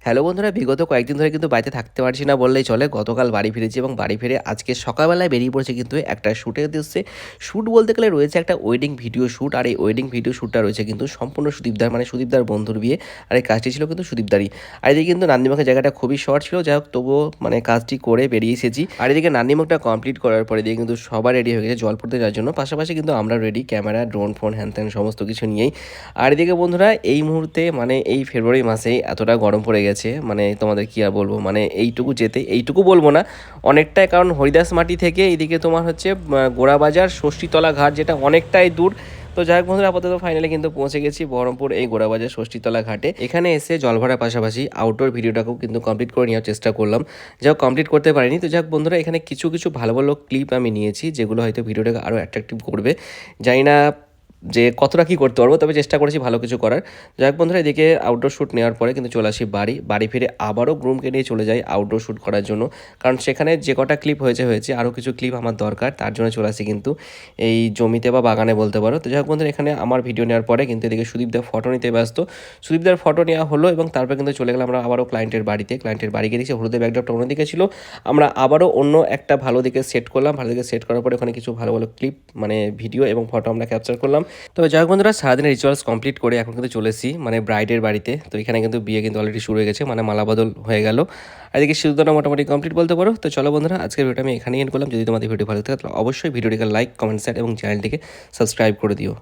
Hello বন্ধুরা, বিগত কয়েকদিন ধরে কিন্তু বাড়িতে থাকতে পারছি না বললেই চলে। গতকাল বাড়ি ফিরেছি এবং বাড়ি ফিরে আজকে সকালবেলায় বেরিয়ে পড়েছি কিন্তু একটা শ্যুটের উদ্দেশ্যে। শ্যুট বলতে গেলে রয়েছে একটা ওয়েডিং ভিডিও শ্যুট, আর এই ওয়েডিং ভিডিও শ্যুটটা রয়েছে কিন্তু সম্পূর্ণ সুদীপদার, মানে সুদীপদার বন্ধুর বিয়ে। আর এই কাজটি ছিল কিন্তু সুদীপদারই। আর এদিকে কিন্তু নান্দিমুখের জায়গাটা খুবই শর্ট ছিল, যাই হোক তবুও মানে কাজটি করে বেরিয়ে এসেছি। আর এদিকে নান্দিমুখটা কমপ্লিট করার পরে দিয়ে কিন্তু সবার রেডি হয়ে গেছে জল পড়তে যাওয়ার জন্য। পাশাপাশি কিন্তু আমরা রেডি, ক্যামেরা, ড্রোন ফোন হ্যান ত্যান সমস্ত কিছু নিয়েই। আর এদিকে বন্ধুরা, এই মুহূর্তে মানে এই ফেব্রুয়ারি মাসে এতটা গরম পড়ে গেছে, মানে তোমাদের কী আর বলবো, মানে এইটুকু যেতে, এইটুকু বলবো না অনেকটাই, কারণ হরিদাস মাটি থেকে এদিকে তোমার হচ্ছে গোড়াবাজার ষষ্ঠীতলা ঘাট, যেটা অনেকটাই দূর। তো যাই হোক বন্ধুরা, আপাতত ফাইনালি কিন্তু পৌঁছে গেছি বহরমপুর এই গোড়াবাজার ষষ্ঠীতলা ঘাটে। এখানে এসে জল ভরার পাশাপাশি আউটডোর ভিডিওটাকেও কিন্তু কমপ্লিট করে নেওয়ার চেষ্টা করলাম। যাই হোক কমপ্লিট করতে পারিনি। তো যাই হোক বন্ধুরা, এখানে কিছু কিছু ভালো ভালো ক্লিপ আমি নিয়েছি, যেগুলো হয়তো ভিডিওটাকে আরও অ্যাট্রাকটিভ করবে। জানি না যে কতটা কী করতে পারবো, তবে চেষ্টা করেছি ভালো কিছু করার। যাই হোক বন্ধুরা, এদিকে আউটডোর শ্যুট নেওয়ার পরে কিন্তু চলে আসি বাড়ি ফিরে আবারও গ্রুমকে নিয়ে চলে যাই আউটডোর শ্যুট করার জন্য, কারণ সেখানে যে কটা ক্লিপ হয়েছে আরও কিছু ক্লিপ আমার দরকার, তার জন্য চলে আসি কিন্তু এই জমিতে বা বাগানে বলতে পারো। তো যাই হোক বন্ধুরা, এখানে আমার ভিডিও নেওয়ার পরে কিন্তু এদিকে সুদীপদার ফটো নিতে ব্যস্ত। সুদীপদার ফটো নেওয়া হলো এবং তারপরে কিন্তু চলে গেলাম আমরা আবারও ক্লায়েন্টের বাড়িতে। ক্লায়েন্টের বাড়ি গিয়ে দেখছি হলুদের ব্যাকড্রপটা অন্যদিকে ছিল, আমরা আবারও অন্য একটা ভালো দিকে সেট করলাম। ভালো দিকে সেট করার পরে ওখানে কিছু ভালো ভালো ক্লিপ, মানে ভিডিও এবং ফটো আমরা ক্যাপচার করলাম। তবে যাই হোক বন্ধুরা, সারাদিনের রিচুয়ালস কমপ্লিট করে এখন কিন্তু চলে এসেছি মানে ব্রাইডের বাড়িতে। তো এখানে কিন্তু বিয়ে কিন্তু অলরেডি শুরু হয়ে গেছে, মানে মালা বদল হয়ে গেল। আর এদিকে সিঁদুরদানও মোটামুটি কমপ্লিট বলতে পারো। তো চলো বন্ধুরা, আজকের ভিডিওটা আমি এখানেই এন্ড করলাম। যদি তোমাদের ভিডিও ভালো থাকে তাহলে অবশ্যই ভিডিওটিকে লাইক, কমেন্ট, শেয়ার এবং চ্যানেলটিকে সাবস্ক্রাইব করে দিও।